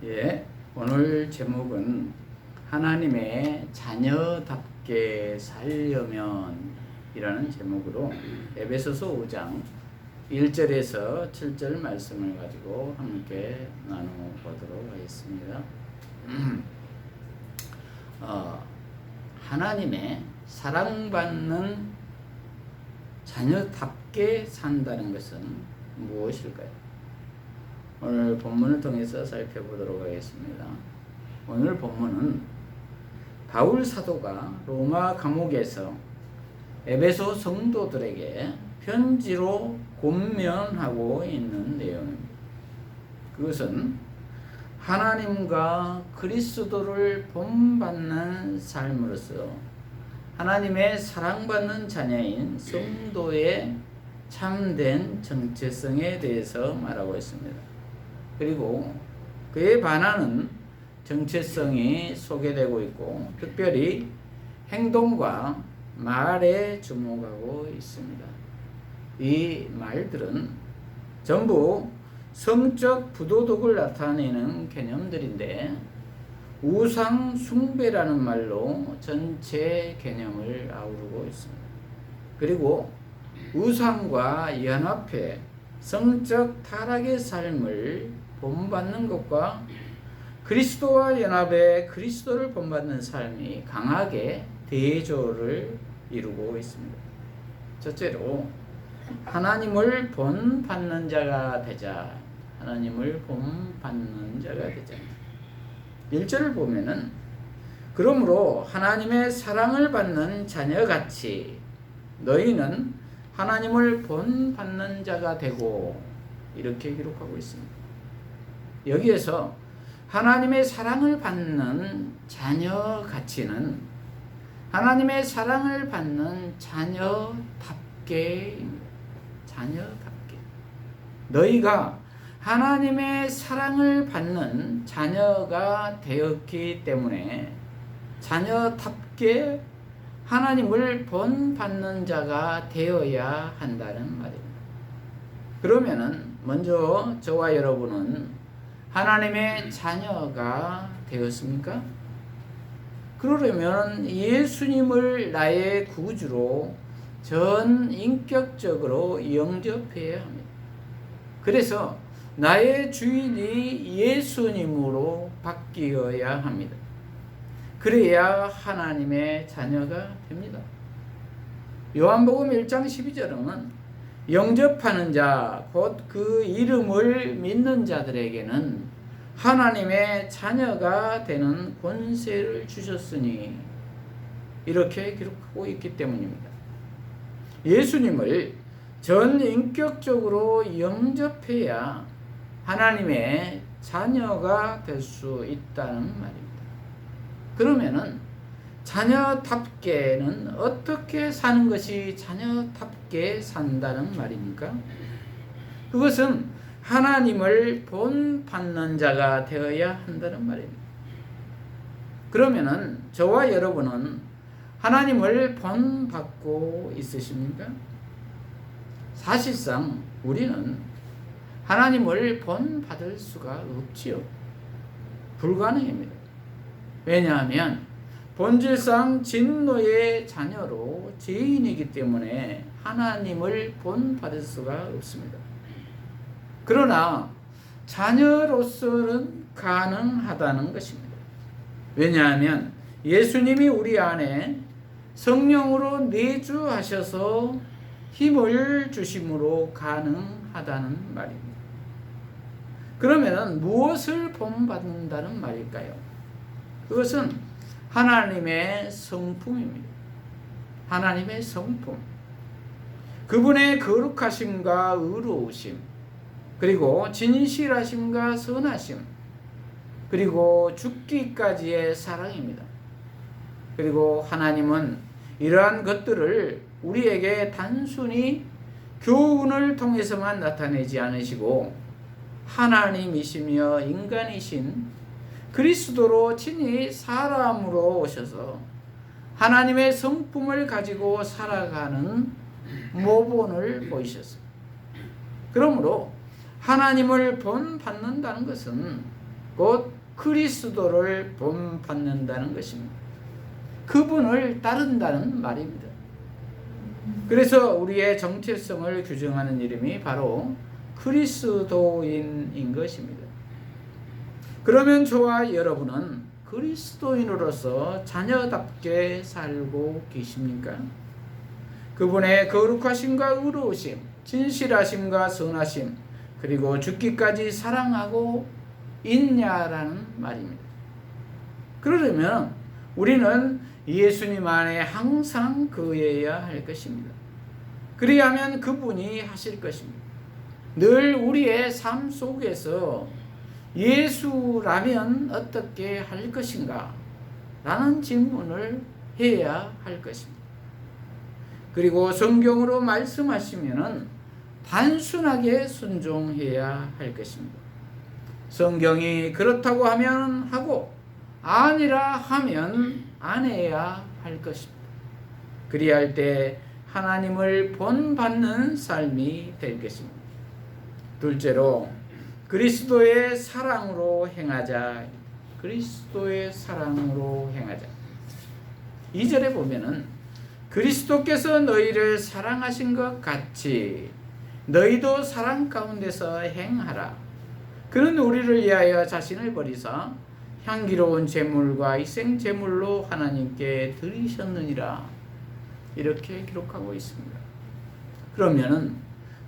예, 오늘 제목은 하나님의 자녀답게 살려면 이라는 제목으로 에베소서 5장 1절에서 7절 말씀을 가지고 함께 나눠보도록 하겠습니다. 하나님의 사랑받는 자녀답게 산다는 것은 무엇일까요? 오늘 본문을 통해서 살펴보도록 하겠습니다. 오늘 본문은 바울 사도가 로마 감옥에서 에베소 성도들에게 편지로 권면하고 있는 내용입니다. 그것은 하나님과 그리스도를 본받는 삶으로서 하나님의 사랑받는 자녀인 성도의 참된 정체성에 대해서 말하고 있습니다. 그리고 그에 반하는 정체성이 소개되고 있고 특별히 행동과 말에 주목하고 있습니다. 이 말들은 전부 성적 부도덕을 나타내는 개념들인데 우상 숭배라는 말로 전체 개념을 아우르고 있습니다. 그리고 우상과 연합해 성적 타락의 삶을 본받는 것과 그리스도와 연합해 그리스도를 본받는 삶이 강하게 대조를 이루고 있습니다. 첫째로 하나님을 본받는 자가 되자. 하나님을 본받는 자가 되자. 1절을 보면은 그러므로 하나님의 사랑을 받는 자녀같이 너희는 하나님을 본받는 자가 되고 이렇게 기록하고 있습니다. 여기에서 하나님의 사랑을 받는 자녀 가치는 하나님의 사랑을 받는 자녀답게입니다. 자녀답게. 너희가 하나님의 사랑을 받는 자녀가 되었기 때문에 자녀답게 하나님을 본받는 자가 되어야 한다는 말입니다. 그러면은 먼저 저와 여러분은 하나님의 자녀가 되었습니까? 그러려면 예수님을 나의 구주로 전 인격적으로 영접해야 합니다. 그래서 나의 주인이 예수님으로 바뀌어야 합니다. 그래야 하나님의 자녀가 됩니다. 요한복음 1장 12절은 영접하는 자, 곧 그 이름을 믿는 자들에게는 하나님의 자녀가 되는 권세를 주셨으니 이렇게 기록하고 있기 때문입니다. 예수님을 전 인격적으로 영접해야 하나님의 자녀가 될 수 있다는 말입니다. 그러면은 자녀답게는 어떻게 사는 것이 자녀답게 산다는 말입니까? 그것은 하나님을 본받는 자가 되어야 한다는 말입니다. 그러면은 저와 여러분은 하나님을 본받고 있으십니까? 사실상 우리는 하나님을 본받을 수가 없지요. 불가능합니다. 왜냐하면 본질상 진노의 자녀로 죄인이기 때문에 하나님을 본받을 수가 없습니다. 그러나 자녀로서는 가능하다는 것입니다. 왜냐하면 예수님이 우리 안에 성령으로 내주하셔서 힘을 주심으로 가능하다는 말입니다. 그러면 무엇을 본받는다는 말일까요? 그것은 하나님의 성품입니다. 하나님의 성품. 그분의 거룩하심과 의로우심, 그리고 진실하심과 선하심, 그리고 죽기까지의 사랑입니다. 그리고 하나님은 이러한 것들을 우리에게 단순히 교훈을 통해서만 나타내지 않으시고 하나님이시며 인간이신 그리스도로 친히 사람으로 오셔서 하나님의 성품을 가지고 살아가는 모본을 보이셨습니다. 그러므로 하나님을 본받는다는 것은 곧 그리스도를 본받는다는 것입니다. 그분을 따른다는 말입니다. 그래서 우리의 정체성을 규정하는 이름이 바로 그리스도인인 것입니다. 그러면 저와 여러분은 그리스도인으로서 자녀답게 살고 계십니까? 그분의 거룩하심과 의로우심, 진실하심과 선하심, 그리고 죽기까지 사랑하고 있냐라는 말입니다. 그러려면 우리는 예수님 안에 항상 거해야 할 것입니다. 그리하면 그분이 하실 것입니다. 늘 우리의 삶 속에서 예수라면 어떻게 할 것인가? 라는 질문을 해야 할 것입니다. 그리고 성경으로 말씀하시면은 단순하게 순종해야 할 것입니다. 성경이 그렇다고 하면 하고 아니라 하면 안 해야 할 것입니다. 그리할 때 하나님을 본받는 삶이 될 것입니다. 둘째로 그리스도의 사랑으로 행하자. 그리스도의 사랑으로 행하자. 2절에 보면은 그리스도께서 너희를 사랑하신 것 같이 너희도 사랑 가운데서 행하라. 그는 우리를 위하여 자신을 버리사 향기로운 제물과 희생 제물로 하나님께 드리셨느니라. 이렇게 기록하고 있습니다. 그러면은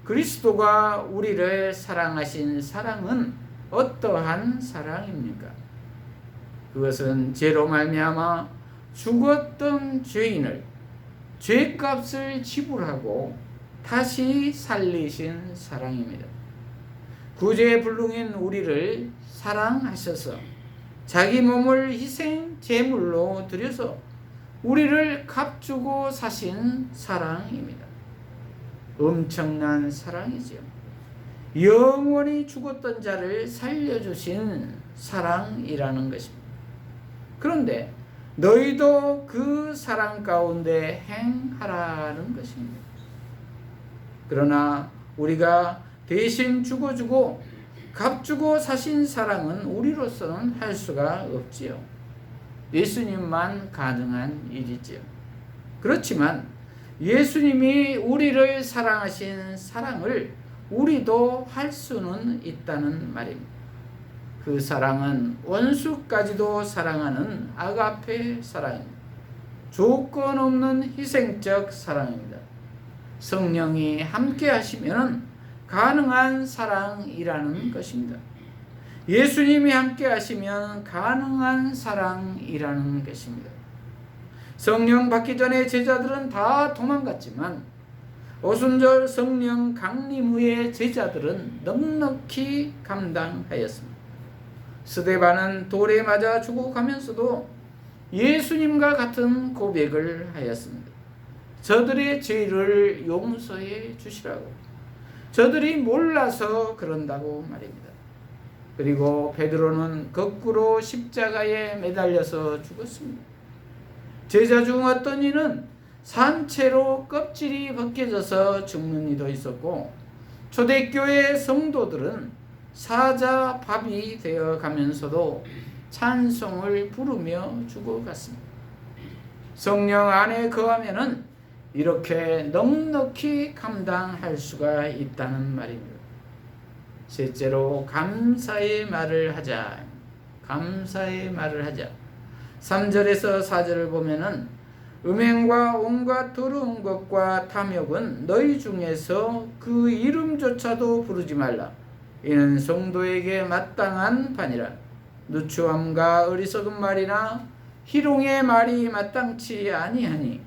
그리스도가 우리를 사랑하신 사랑은 어떠한 사랑입니까? 그것은 죄로 말미암아 죽었던 죄인을 죄값을 지불하고 다시 살리신 사랑입니다. 구제의 불능인 우리를 사랑하셔서 자기 몸을 희생 제물로 드려서 우리를 값주고 사신 사랑입니다. 엄청난 사랑이죠. 영원히 죽었던 자를 살려주신 사랑이라는 것입니다. 그런데 너희도 그 사랑 가운데 행하라는 것입니다. 그러나 우리가 대신 죽어주고 값주고 사신 사랑은 우리로서는 할 수가 없지요. 예수님만 가능한 일이지요. 그렇지만 예수님이 우리를 사랑하신 사랑을 우리도 할 수는 있다는 말입니다. 그 사랑은 원수까지도 사랑하는 아가페 사랑입니다. 조건 없는 희생적 사랑입니다. 성령이 함께 하시면 가능한 사랑이라는 것입니다. 예수님이 함께 하시면 가능한 사랑이라는 것입니다. 성령 받기 전에 제자들은 다 도망갔지만 오순절 성령 강림 후에 제자들은 넉넉히 감당하였습니다. 스데반은 돌에 맞아 죽어가면서도 예수님과 같은 고백을 하였습니다. 저들의 죄를 용서해 주시라고. 저들이 몰라서 그런다고 말입니다. 그리고 베드로는 거꾸로 십자가에 매달려서 죽었습니다. 제자 중 어떤 이는 산채로 껍질이 벗겨져서 죽는 이도 있었고, 초대교회 성도들은 사자밥이 되어 가면서도 찬송을 부르며 죽어갔습니다. 성령 안에 거하면은 이렇게 넉넉히 감당할 수가 있다는 말입니다. 셋째로 감사의 말을 하자. 감사의 말을 하자. 3절에서 4절을 보면은 음행과 온갖 더러운 것과 탐욕은 너희 중에서 그 이름조차도 부르지 말라. 이는 성도에게 마땅한 바니라. 누추함과 어리석은 말이나 희롱의 말이 마땅치 아니하니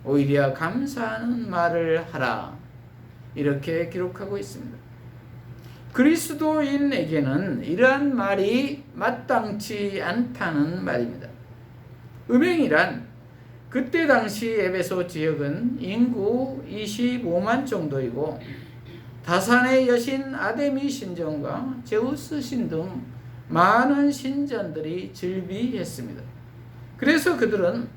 오히려 감사하는 말을 하라. 이렇게 기록하고 있습니다. 그리스도인에게는 이러한 말이 마땅치 않다는 말입니다. 음행이란 그때 당시 에베소 지역은 인구 25만 정도이고 다산의 여신 아데미 신전과 제우스 신 등 많은 신전들이 즐비했습니다. 그래서 그들은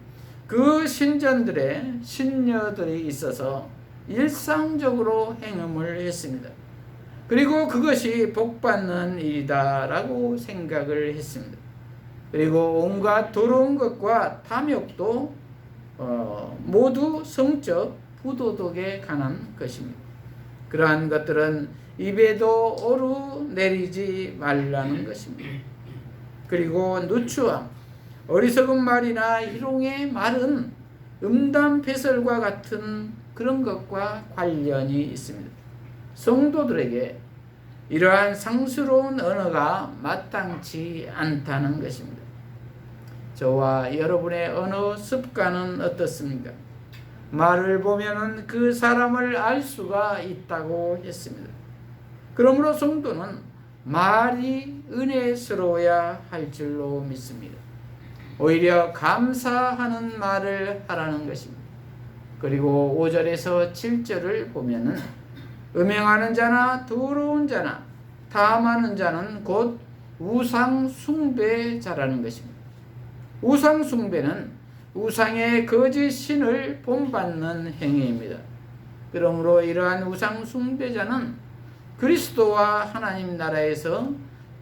그 신전들에 신녀들이 있어서 일상적으로 행음을 했습니다. 그리고 그것이 복받는 일이다라고 생각을 했습니다. 그리고 온갖 더러운 것과 탐욕도 모두 성적 부도덕에 관한 것입니다. 그러한 것들은 입에도 오르내리지 말라는 것입니다. 그리고 누추함, 어리석은 말이나 희롱의 말은 음담패설과 같은 그런 것과 관련이 있습니다. 성도들에게 이러한 상스러운 언어가 마땅치 않다는 것입니다. 저와 여러분의 언어 습관은 어떻습니까? 말을 보면은 그 사람을 알 수가 있다고 했습니다. 그러므로 성도는 말이 은혜스러워야 할 줄로 믿습니다. 오히려 감사하는 말을 하라는 것입니다. 그리고 5절에서 7절을 보면은 음행하는 자나 더러운 자나 탐하는 자는 곧 우상 숭배자라는 것입니다. 우상 숭배는 우상의 거짓 신을 본받는 행위입니다. 그러므로 이러한 우상 숭배자는 그리스도와 하나님 나라에서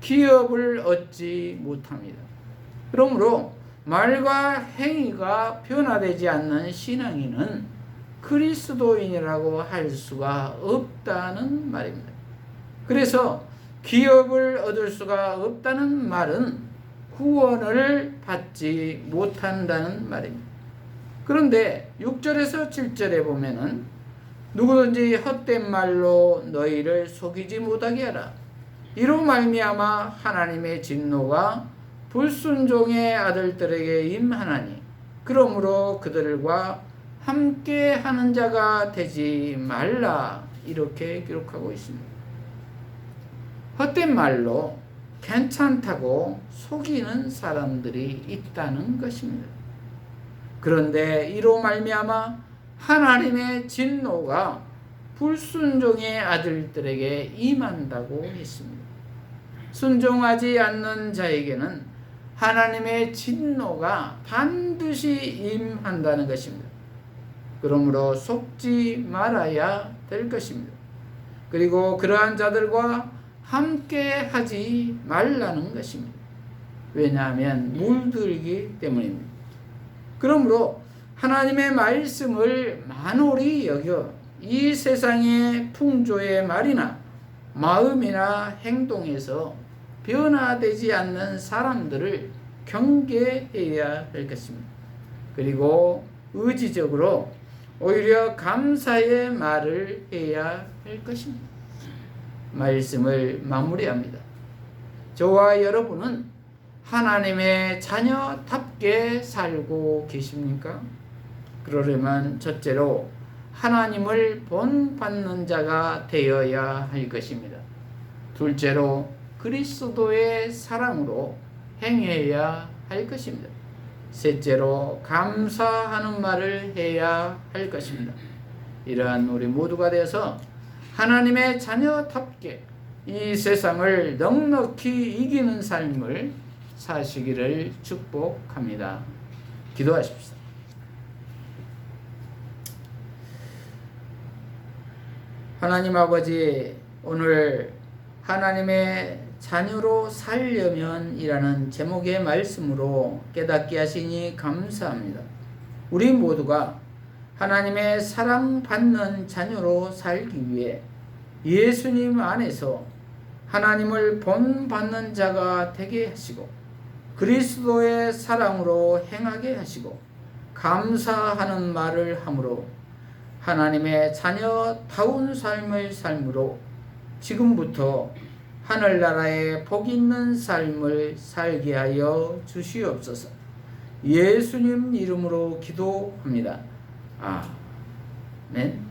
기업을 얻지 못합니다. 그러므로 말과 행위가 변화되지 않는 신앙인은 그리스도인이라고 할 수가 없다는 말입니다. 그래서 기업을 얻을 수가 없다는 말은 구원을 받지 못한다는 말입니다. 그런데 6절에서 7절에 보면은 누구든지 헛된 말로 너희를 속이지 못하게 하라. 이로 말미암아 하나님의 진노가 불순종의 아들들에게 임하나니 그러므로 그들과 함께 하는 자가 되지 말라. 이렇게 기록하고 있습니다. 헛된 말로 괜찮다고 속이는 사람들이 있다는 것입니다. 그런데 이로 말미암아 하나님의 진노가 불순종의 아들들에게 임한다고 했습니다. 순종하지 않는 자에게는 하나님의 진노가 반드시 임한다는 것입니다. 그러므로 속지 말아야 될 것입니다. 그리고 그러한 자들과 함께 하지 말라는 것입니다. 왜냐하면 물들기 때문입니다. 그러므로 하나님의 말씀을 만홀히 여겨 이 세상의 풍조의 말이나 마음이나 행동에서 변화되지 않는 사람들을 경계해야 할 것입니다. 그리고 의지적으로 오히려 감사의 말을 해야 할 것입니다. 말씀을 마무리합니다. 저와 여러분은 하나님의 자녀답게 살고 계십니까? 그러려면 첫째로 하나님을 본받는 자가 되어야 할 것입니다. 둘째로 그리스도의 사랑으로 행해야 할 것입니다. 셋째로 감사하는 말을 해야 할 것입니다. 이러한 우리 모두가 되어서 하나님의 자녀답게 이 세상을 넉넉히 이기는 삶을 사시기를 축복합니다. 기도하십시오. 하나님 아버지, 오늘 하나님의 자녀로 살려면 이라는 제목의 말씀으로 깨닫게 하시니 감사합니다. 우리 모두가 하나님의 사랑받는 자녀로 살기 위해 예수님 안에서 하나님을 본받는 자가 되게 하시고 그리스도의 사랑으로 행하게 하시고 감사하는 말을 함으로 하나님의 자녀다운 삶을 삶으로 지금부터 하늘나라에 복 있는 삶을 살게 하여 주시옵소서. 예수님 이름으로 기도합니다. 아멘.